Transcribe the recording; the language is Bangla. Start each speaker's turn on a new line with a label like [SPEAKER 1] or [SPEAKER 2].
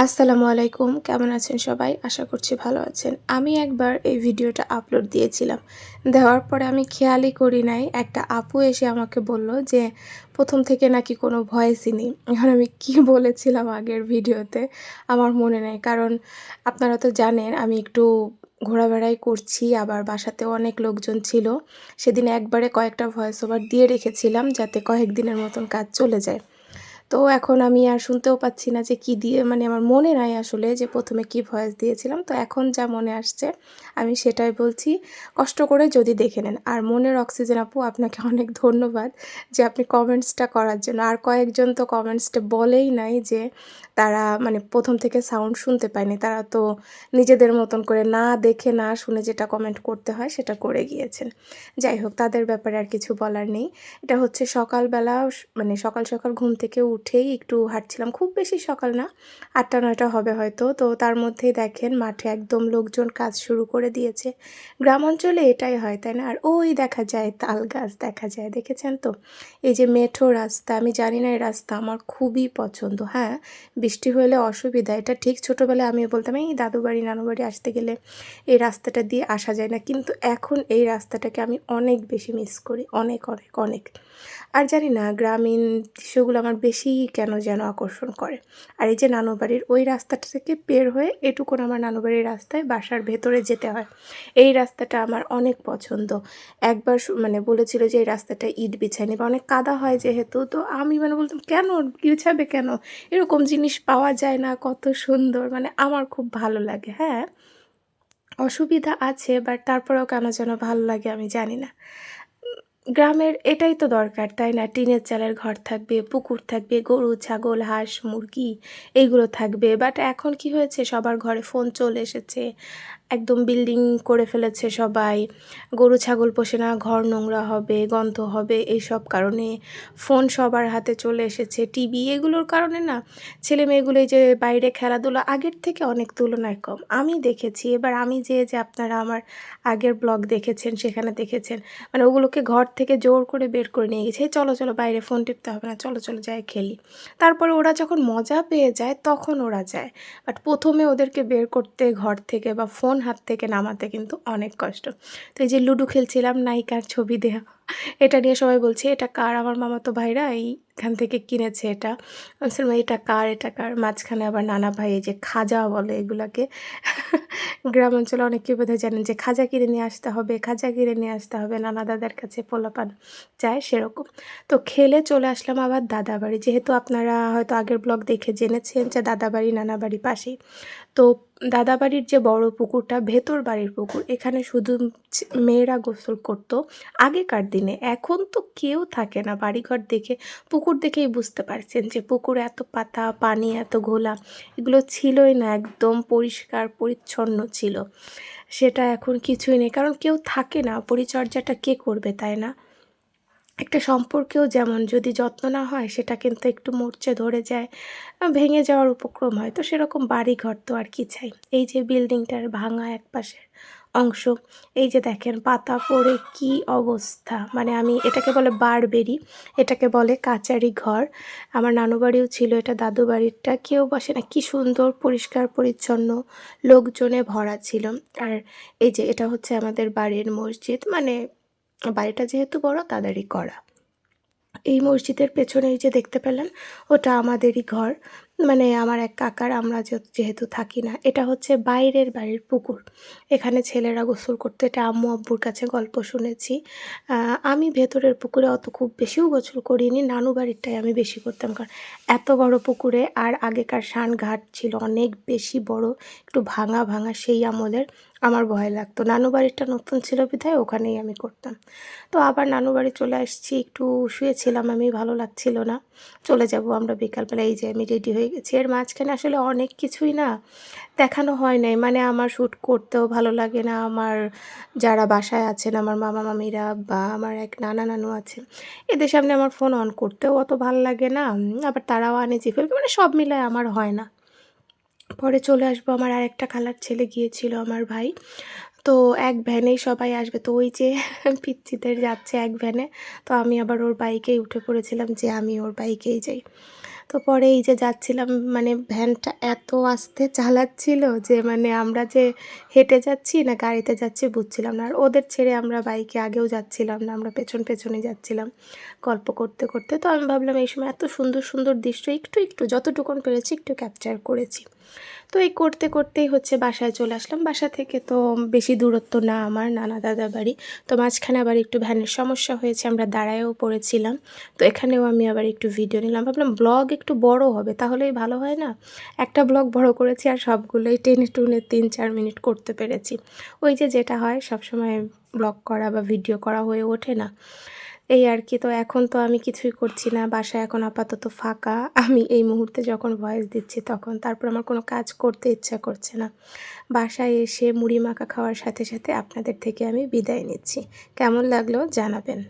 [SPEAKER 1] আসসালামু আলাইকুম। কেমন আছেন সবাই? আশা করছি ভালো আছেন। আমি একবার এই ভিডিওটা আপলোড দিয়েছিলাম। দেওয়ার পরে আমি খেয়ালই করি নাই, একটা আপু এসে আমাকে বলল যে, "প্রথম থেকে নাকি কোনো ভয়েসই নেই।" এখন আমি কি বলেছিলাম আগের ভিডিওতে আমার মনে নেই। কারণ আপনারা তো জানেন আমি একটু ঘোরাবেড়াই করছি, আবার বাসাতেও অনেক লোকজন ছিল। সেদিন একবারে কয়েকটা ভয়েস ওভার দিয়ে রেখেছিলাম যাতে কয়েকদিনের মতন কাজ চলে যায়। তো এখন আমি আর শুনতেও পাচ্ছি না যে কি দিয়ে, মানে আমার মনে নাই আসলে যে ১ম এ কি ভয়েস দিয়েছিলাম। তো এখন যা মনে আসছে আমি সেটাই বলছি। কষ্ট করে যদি দেখে নেন। আর মনের অক্সিজেন আপু, আপনাকে অনেক ধন্যবাদ যে আপনি কমেন্টসটা করার জন্য। আর কয়েকজন তো কমেন্টসটা বলেই নাই যে তারা মানে ১ম থেকে সাউন্ড শুনতে পায়নি। তারা তো নিজেদের মতন করে না দেখে না শুনে যেটা কমেন্ট করতে হয় সেটা করে গিয়েছেন। যাই হোক, তাদের ব্যাপারে আর কিছু বলার নেই। এটা হচ্ছে সকালবেলা মানে সকাল, সকাল ঘুম থেকে উঠেই একটু হাঁটছিলাম। খুব বেশি সকাল না, ৮টা-৯টা হবে হয়তো। তো তার মধ্যেই দেখেন মাঠে একদম লোকজন কাজ শুরু করে দিয়েছে। গ্রাম অঞ্চলে এটাই হয়, তাই না? আর ওই দেখা যায় তাল গাছ দেখা যায়, দেখেছেন তো? এই যে মেঠো রাস্তা, আমি জানি না এই রাস্তা আমার খুবই পছন্দ। হ্যাঁ, বৃষ্টি হলে অসুবিধা। এটা ঠিক ছোটোবেলায় আমিও বলতাম, এই দাদু বাড়ি, নানু বাড়ি আসতে গেলে এই রাস্তাটা দিয়ে আসা যায় না। কিন্তু এখন এই রাস্তাটাকে আমি অনেক বেশি মিস করি। অনেক, অনেক, অনেক। আর জানি না গ্রামীণ দৃশ্যগুলো আমার বেশি কেন যেন আকর্ষণ করে। আর এই যে নানু বাড়ির ওই রাস্তাটা থেকে বের হয়ে এটুকুন আমার নানু বাড়ির রাস্তায় বাসার ভেতরে যেতে হয়। এই রাস্তাটা আমার অনেক পছন্দ। একবার মানে বলেছিল যে এই রাস্তাটা ইট বিছায় নিবে। অনেক কাদা হয় যেহেতু, তো আমি মানে বলতাম, "কেন? বিছাবে কেন? এরকম জিনিস পাওয়া যায় না, কত সুন্দর।" মানে আমার খুব ভালো লাগে। হ্যাঁ, অসুবিধা আছে, বাট তারপরেও কেন যেন ভালো লাগে আমি জানি না। গ্রামের এটাই তো দরকার, তাই না? টিনের চালের ঘর থাকবে, পুকুর থাকবে, গরু, ছাগল, হাঁস, মুরগি এইগুলো থাকবে। বাট এখন কি হয়েছে, সবার ঘরে ফোন চলে এসেছে। একদম বিল্ডিং করে ফেলেছে সবাই। গরু, ছাগল পোষে না, ঘর নোংরা হবে, গন্ধ হবে, এইসব কারণে ফোন সবার হাতে চলে এসেছে। টিভি এগুলোর কারণে না ছেলেমেয়েগুলো এই যে বাইরে খেলাধুলা আগের থেকে অনেক তুলনায় কম। আমি দেখেছি, এবার আমি যে আপনারা আমার আগের ব্লগ দেখেছেন সেখানে দেখেছেন। মানে ওগুলোকে ঘর থেকে জোর করে বের করে নিয়ে গেছে, "এই চলো, চলো বাইরে ফোন টিপতে হবে না। চলো, চলো যাই খেলি।" তারপরে ওরা যখন মজা পেয়ে যায় তখন ওরা যায়। বাট ১ম এ ওদেরকে বের করতে ঘর থেকে বা ফোন হাত থেকে নামাতে কিন্তু অনেক কষ্ট। তো এই যে লুডো খেলছিলাম, নায়িকার ছবি দেয়া। এটা নিয়ে সবাই বলছে, "এটা কার?" আমার মামাতো ভাইরা এইখান থেকে কিনেছে এটা। আমি বলছিলাম, "এটা কার? এটা কার?" মাঝখানে আবার নানা ভাই, এই যে খাজা বলে এগুলাকে। গ্রাম অঞ্চলে অনেকেই বোধহয় জানেন যে খাজা কিনে নিয়ে আসতে হবে, খাজা কিনে নিয়ে আসতে হবে। নানা দাদার কাছে পোলাপান যায় সেরকম। তো খেলে চলে আসলাম আবার দাদাবাড়ি। যেহেতু আপনারা হয়তো আগের ব্লগ দেখে জেনেছেন যে দাদাবাড়ি, নানাবাড়ি পাশেই। তো দাদাবাড়ির যে বড় পুকুরটা, ভেতর বাড়ির পুকুর, এখানে শুধু মেয়েরা গোসল করতো আগেকার দিনে। এখন তো কেউ থাকে না। বাড়িঘর দেখে, পুকুর দেখেই বুঝতে পারছেন যে পুকুরে এত পাতা, পানি এত ঘোলা এগুলো ছিলই না। একদম পরিষ্কার পরিচ্ছন্ন ছিল। সেটা এখন কিছুই নেই। কারণ কেউ থাকে না। পরিচর্যাটা কে করবে, তাই না? একটা সম্পর্কেও যেমন যদি যত্ন না হয় সেটা কিন্তু একটু মরচে ধরে যায়, ভেঙে যাওয়ার উপক্রম হয়। তো সেরকম বাড়িঘর তো আর কি চাই। এই যে বিল্ডিংটার ভাঙা একপাশের অংশ, এই যে দেখেন পাতা পড়ে কি অবস্থা! মানে আমি এটাকে বলে বারবেরি, এটাকে বলে কাচারি ঘর। আমার নানু বাড়িও ছিল এটা, দাদু বাড়িরটা। কেউ বসে না, কি সুন্দর পরিষ্কার পরিচ্ছন্ন, লোকজনে ভরা ছিল। আর এই যে এটা হচ্ছে আমাদের বাড়ির মসজিদ, মানে বাড়িটা যেহেতু বড় তাদেরই করা। এই মসজিদের পেছনে এই যে দেখতে পেলেন, ওটা আমাদেরই ঘর। মানে আমার এক কাকার, আমরা যেহেতু থাকি না। এটা হচ্ছে বাইরের বাড়ির পুকুর। এখানে ছেলেরা গোসল করতো। এটা আম্মু আব্বুর কাছে গল্প শুনেছি। আমি ভেতরের পুকুরে অত খুব বেশিও গোসল করিনি। নানু বাড়িরটায় আমি বেশি করতাম। কারণ এত বড় পুকুরে, আর আগেকার ঘাট ছিল অনেক বেশি বড়, একটু ভাঙা, ভাঙা সেই আমলের। আমার ভয় লাগতো। নানু বাড়িটা নতুন ছিল বিধায় ওখানেই আমি করতাম। তো আবার নানু বাড়ি চলে আসছি। একটু শুয়েছিলাম আমি, ভালো লাগছিল না। চলে যাব আমরা বিকালবেলা। এই যে আমি রেডি হয়ে গেছি। এর মাঝখানে আসলে অনেক কিছুই না দেখানো হয় নাই। মানে আমার শ্যুট করতেও ভালো লাগে না। আমার যারা বাসায় আছেন, আমার মামা মামিরা বা আমার এক নানা নানু আছেন, এদের সামনে আমার ফোন অন করতেও অত ভাল লাগে না। আবার তারাও আনইজি ফিল করে। মানে সব মিলায় আমার হয় না। পরে চলে আসবো। আমার আরেকটা খালার ছেলে গিয়েছিল, আমার ভাই। তো এক ভ্যানেই সবাই আসবে। তো ওই যে পিচ্চিদের যাচ্ছে এক ভ্যানে। তো আমি আবার ওর বাইকেই উঠে পড়েছিলাম যে আমি ওর বাইকেই যাই। তো পরে এই যে যাচ্ছিলাম, মানে ভ্যানটা এত আস্তে চালাচ্ছিল যে মানে আমরা যে হেঁটে যাচ্ছি না গাড়িতে যাচ্ছি বুঝছিলাম না। আর ওদের ছেড়ে আমরা বাইকে আগেও যাচ্ছিলাম না, আমরা পেছন পেছনই যাচ্ছিলাম গল্প করতে করতে। তো আমি ভাবলাম এই সময় এত সুন্দর সুন্দর দৃশ্য একটু একটু যতটুকুন পেরেছি একটু ক্যাপচার করেছি। তো এই করতে করতেই হচ্ছে বাসায় চলে আসলাম। বাসা থেকে তো বেশি দূরত্ব না আমার নানা দাদার বাড়ি। তো মাঝখানে আবার একটু ভ্যানের সমস্যা হয়েছে, আমরা দাঁড়ায়ও পড়েছিলাম। তো এখানেও আমি আবার একটু ভিডিও নিলাম, ভাবলাম ব্লগ একটু বড় হবে তাহলেই ভালো হয় না। একটা ব্লগ বড় করেছি আর সবগুলোই টেনে টুনে ৩-৪ মিনিট করতে পেরেছি। ওই যে যেটা হয় সবসময় ব্লগ করা বা ভিডিও করা হয়ে ওঠে না, এই আর কি। তো এখন তো আমি কিছুই করছি না, বাসায় এখন আপাতত ফাঁকা। আমি এই মুহূর্তে যখন ভয়েস দিচ্ছি তখন, তারপর আমার কোনো কাজ করতে ইচ্ছা করছে না। বাসায় এসে মুড়ি মাখা খাওয়ার সাথে সাথে আপনাদের থেকে আমি বিদায় নিচ্ছি। কেমন লাগলো জানাবেন।